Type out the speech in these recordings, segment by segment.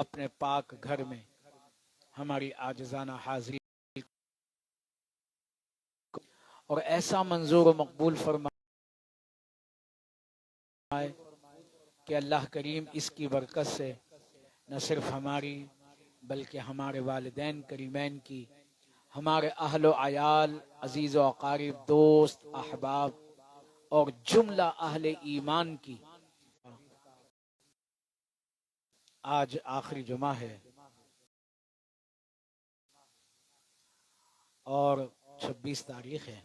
اپنے پاک گھر میں ہماری عاجزانہ حاضری اور ایسا منظور و مقبول فرمائے کہ اللہ کریم اس کی برکت سے نہ صرف ہماری بلکہ ہمارے والدین کریمین کی، ہمارے اہل و عیال، عزیز و اقارب، دوست، احباب اور جملہ اہل ایمان کی۔ آج آخری جمعہ ہے اور 26 تاریخ ہے۔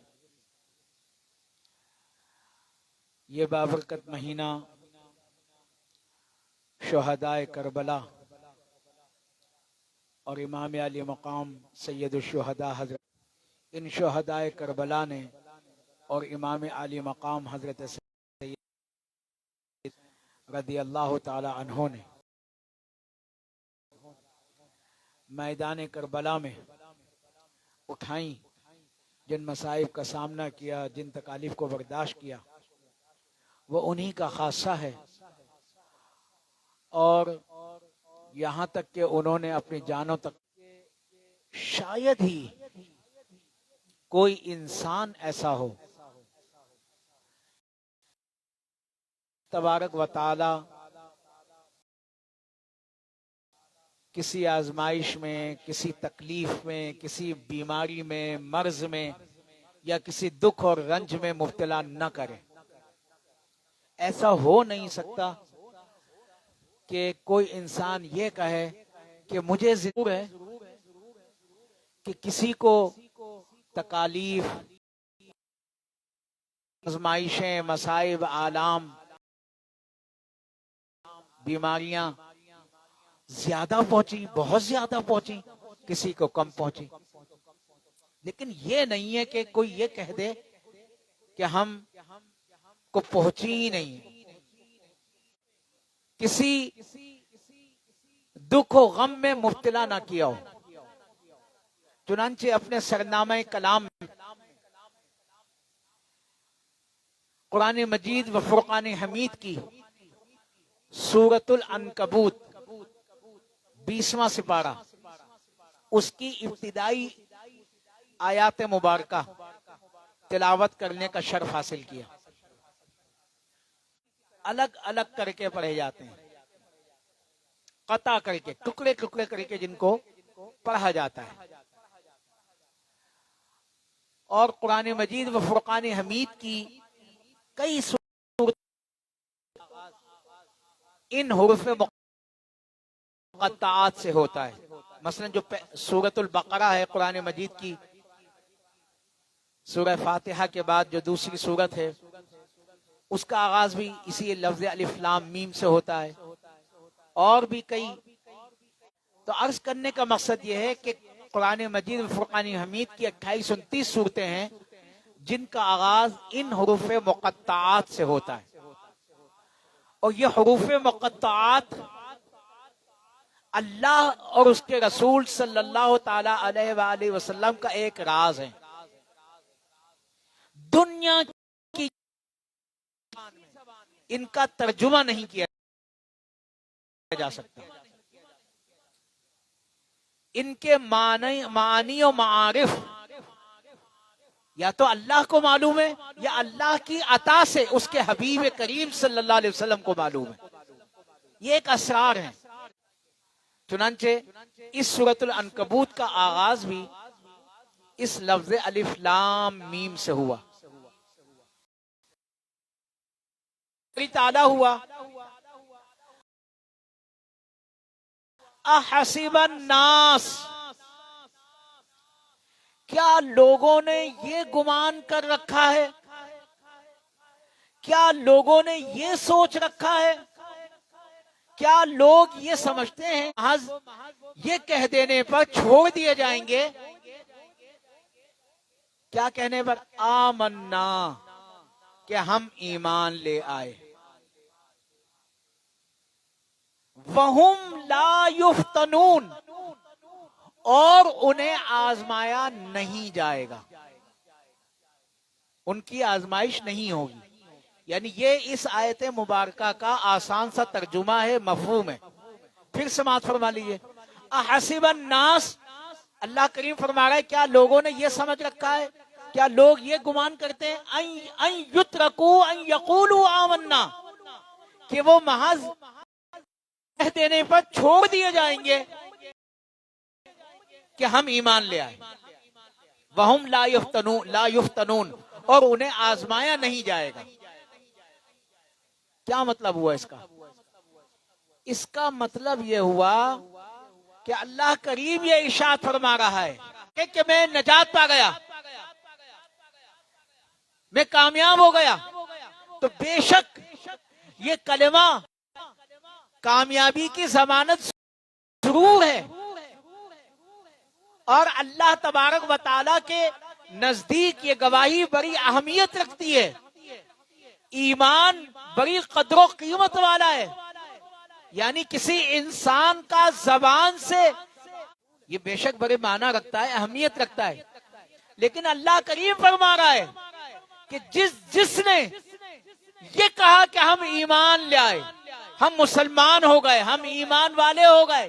یہ بابرکت مہینہ شہدائے کربلا اور امام علی مقام سید الشہداء حضرت ان شہدائے کربلا نے اور امام علی مقام حضرت سید رضی اللہ تعالی عنہ نے میدان کربلا میں اٹھائیں، جن مصائب کا سامنا کیا، جن تکالیف کو برداشت کیا، وہ انہی کا خاصہ ہے۔ اور یہاں تک کہ انہوں نے اپنی جانوں تک، شاید ہی کوئی انسان ایسا ہو تبارک و تعالی کسی آزمائش میں، کسی تکلیف میں، کسی بیماری میں، مرض میں یا کسی دکھ اور رنج میں مبتلا نہ کرے۔ ایسا ہو نہیں سکتا کہ کوئی انسان یہ کہے کہ مجھے ضرور ہے کہ کسی کو تکالیف، آزمائشیں، مصائب، آلام، بیماریاں زیادہ پہنچی، بہت زیادہ پہنچی، کسی کو کم پہنچی، لیکن یہ نہیں ہے کہ کوئی یہ کہہ دے کہ ہم کو پہنچی ہی نہیں۔ کسی دکھ و غم میں مبتلا نہ کیا ہو۔ چنانچہ اپنے سرنامہ کلام میں قرآن مجید و فرقان حمید کی سورۃ العنکبوت 20واں سپارہ، اس کی ابتدائی آیات مبارکہ تلاوت کرنے کا شرف حاصل کیا۔ الگ الگ کر کے پڑھے جاتے ہیں، قطع کر کے، ٹکڑے ٹکڑے کر کے جن کو پڑھا جاتا ہے۔ اور قرآن مجید و فرقان حمید کی کئی سورت ان حروف مقطعات سے ہوتا ہے۔ مثلا جو سورۃ البقرہ ہے قرآن مجید کی، سورہ فاتحہ کے بعد جو دوسری سورت ہے، اس کا آغاز بھی اسی لفظ الف لام میم سے ہوتا ہے، اور بھی کئی۔ تو عرض کرنے کا مقصد یہ ہے کہ قرآن مجید و فرقان حمید کی 28-29 صورتیں ہیں جن کا آغاز ان حروف مقطعات سے ہوتا ہے، اور یہ حروف مقطعات اللہ اور اس کے رسول صلی اللہ تعالی علیہ وآلہ وسلم کا ایک راز ہے۔ دنیا کی ان کا ترجمہ نہیں کیا جا سکتا۔ ان کے معنی و معارف یا تو اللہ کو معلوم ہے یا اللہ کی عطا سے اس کے حبیب کریم صلی اللہ علیہ وسلم کو معلوم ہے۔ یہ ایک اسرار ہے۔ چنانچہ اس سورۃ العنکبوت کا آغاز بھی اس لفظ الف لام میم سے ہوا۔ تعالیٰ ہوا احسب الناس، کیا لوگوں نے یہ گمان کر رکھا ہے، کیا لوگوں نے یہ سوچ رکھا ہے، کیا لوگ یہ سمجھتے ہیں محض یہ کہہ دینے پر چھوڑ دیے جائیں گے؟ کیا کہنے پر؟ آمنا، کہ ہم ایمان لے آئے۔ وَهُمْ لَا يُفْتَنُونَ، اور انہیں آزمایا نہیں جائے گا، ان کی آزمائش نہیں ہوگی۔ یعنی یہ اس آیت مبارکہ کا آسان سا ترجمہ ہے، مفہوم ہے پھر سماعت فرما لیجیے. احسب الناس، اللہ کریم فرما رہا ہے کیا لوگوں نے یہ سمجھ رکھا ہے، کیا لوگ یہ گمان کرتے ہیں ان یترکوا ان یقولوا آمنا، کہ وہ محض کہہ دینے پر چھوڑ دیے جائیں گے کہ ہم ایمان لے آئے. وہم لا یفتنون، اور انہیں آزمایا نہیں جائے گا. کیا مطلب ہوا اس کا؟ اس کا مطلب یہ ہوا کہ اللہ کریم یہ ارشاد فرما رہا ہے کہ میں نجات پا گیا، میں کامیاب ہو گیا، تو بے شک یہ کلمہ کامیابی کی ضمانت ضرور ہے، اور اللہ تبارک و تعالیٰ کے نزدیک یہ گواہی بڑی اہمیت رکھتی ہے. ایمان بڑی قدر و قیمت والا ہے. یعنی کسی انسان کا زبان سے یہ بے شک بڑے معنی رکھتا ہے، اہمیت رکھتا ہے، لیکن اللہ کریم فرما رہا ہے کہ جس نے یہ کہا کہ ہم ایمان لے آئے، ہم مسلمان ہو گئے، ہم ایمان والے ہو گئے،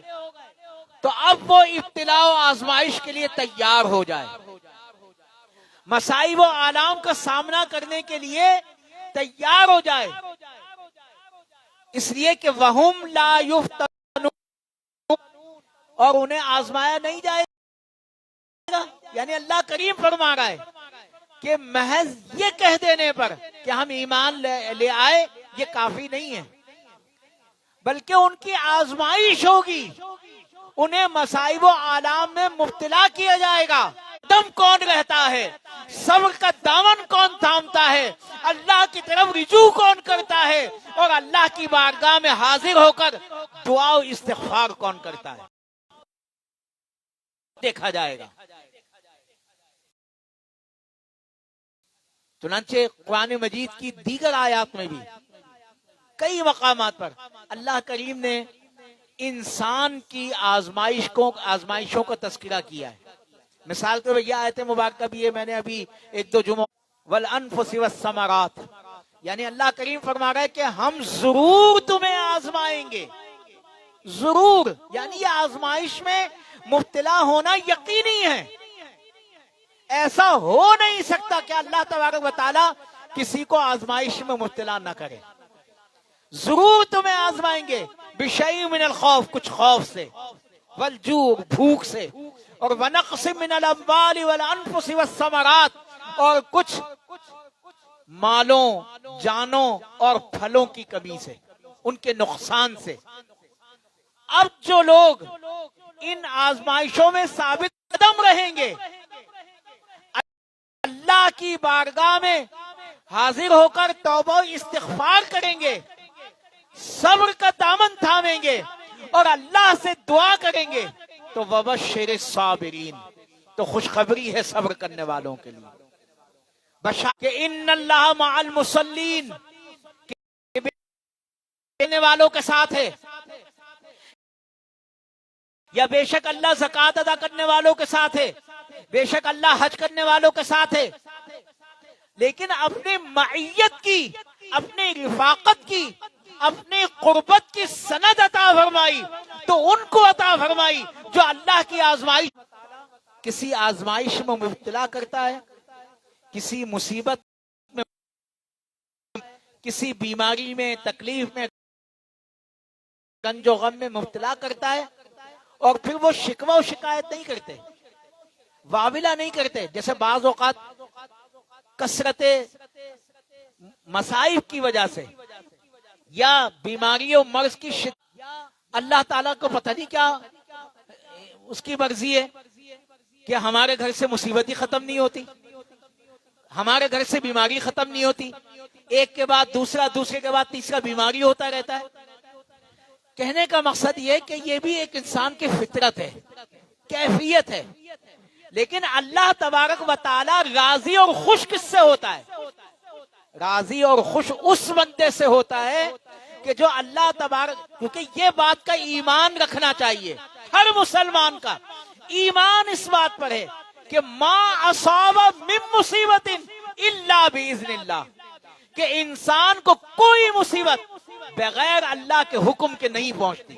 تو اب وہ ابتلاء و آزمائش کے لیے تیار ہو جائے، مصائب و آلام کا سامنا کرنے کے لیے تیار ہو جائے. اس لیے کہ وہم لا یفتنون، اور انہیں آزمایا نہیں جائے گا. یعنی اللہ کریم فرما رہا ہے کہ محض یہ کہہ دینے پر کہ ہم ایمان لے آئے یہ کافی نہیں ہے، بلکہ ان کی آزمائش ہوگی، انہیں مصائب و آلام میں مبتلا کیا جائے گا. دم کون رہتا ہے، صبر کا دامن کون تھامتا ہے، اللہ کی طرف رجوع کون کرتا ہے، اور اللہ کی بارگاہ میں حاضر ہو کر دعا و استغفار کون کرتا ہے، دیکھا جائے گا. چنانچہ قرآن مجید کی دیگر آیات میں بھی کئی مقامات پر اللہ کریم نے انسان کی آزمائشوں کا تذکرہ کیا ہے. مثال کے یہ آیت مبارکہ بھی ہے، میں نے ابھی ایک دو جمعہ والانفس والثمرات، یعنی اللہ کریم فرما رہا ہے کہ ہم ضرور تمہیں آزمائیں گے، ضرور. یعنی یہ آزمائش میں مبتلا ہونا یقینی ہے، ایسا ہو نہیں سکتا کہ اللہ تبارک و تعالی کسی کو آزمائش میں مبتلا نہ کرے. ضرور تمہیں آزمائیں گے، بشیء من الخوف، کچھ خوف سے، والجوع، بھوک سے، اور ونقص من الاموال والانفس والثمرات، اور کچھ مالوں، جانوں اور پھلوں کی کمی سے، ان کے نقصان سے. اب جو لوگ ان آزمائشوں میں ثابت قدم رہیں گے، اللہ کی بارگاہ میں حاضر ہو کر توبہ و استغفار کریں گے، صبر کا دامن تھامیں گے اور اللہ سے دعا کریں گے، تو وبشر الصابرین، تو خوشخبری ہے صبر کرنے والوں کے لیے. کہ ان اللہ مع المصلین، دینے والوں کے ساتھ ہے، یا بے شک اللہ زکوٰۃ ادا کرنے والوں کے ساتھ ہے، بے شک اللہ حج کرنے والوں کے ساتھ ہے. لیکن اپنی معیت کی، اپنی رفاقت کی، اپنی قربت کی سند عطا فرمائی تو ان کو عطا فرمائی جو اللہ کی آزمائش، کسی آزمائش میں مبتلا کرتا ہے، کسی مصیبت میں، کسی بیماری میں، تکلیف میں، گنج و غم میں مبتلا کرتا ہے، اور پھر وہ شکوہ و شکایت نہیں کرتے، واویلا نہیں کرتے. جیسے بعض اوقات کثرت مصائب کی وجہ سے یا بیماری و مرض کی شدت، اللہ تعالیٰ کو پتہ نہیں کیا اس کی مرضی ہے کہ ہمارے گھر سے مصیبت ہی ختم نہیں ہوتی، ہمارے گھر سے بیماری ختم نہیں ہوتی، ایک کے بعد دوسرا، دوسرے کے بعد تیسرا بیماری ہوتا رہتا ہے. کہنے کا مقصد یہ کہ یہ بھی ایک انسان کی فطرت ہے، کیفیت ہے. لیکن اللہ تبارک و تعالی راضی اور خوش کس سے ہوتا ہے؟ راضی اور خوش اس بندے سے ہوتا ہے کہ جو اللہ تبارک، کیونکہ یہ بات کا ایمان رکھنا چاہیے ہر مسلمان کا. ایمان اس بات پر ہے کہ ما اصاب من مصیبت الا باذن اللہ، کہ انسان کو کوئی مصیبت بغیر اللہ کے حکم کے نہیں پہنچتی.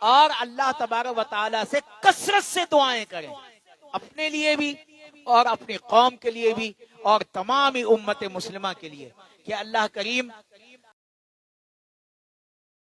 اور اللہ تبارک و تعالی سے کثرت سے دعائیں کریں، اپنے لیے بھی اور اپنی قوم کے لیے بھی اور تمام امت مسلمہ کے لیے، کہ اللہ کریم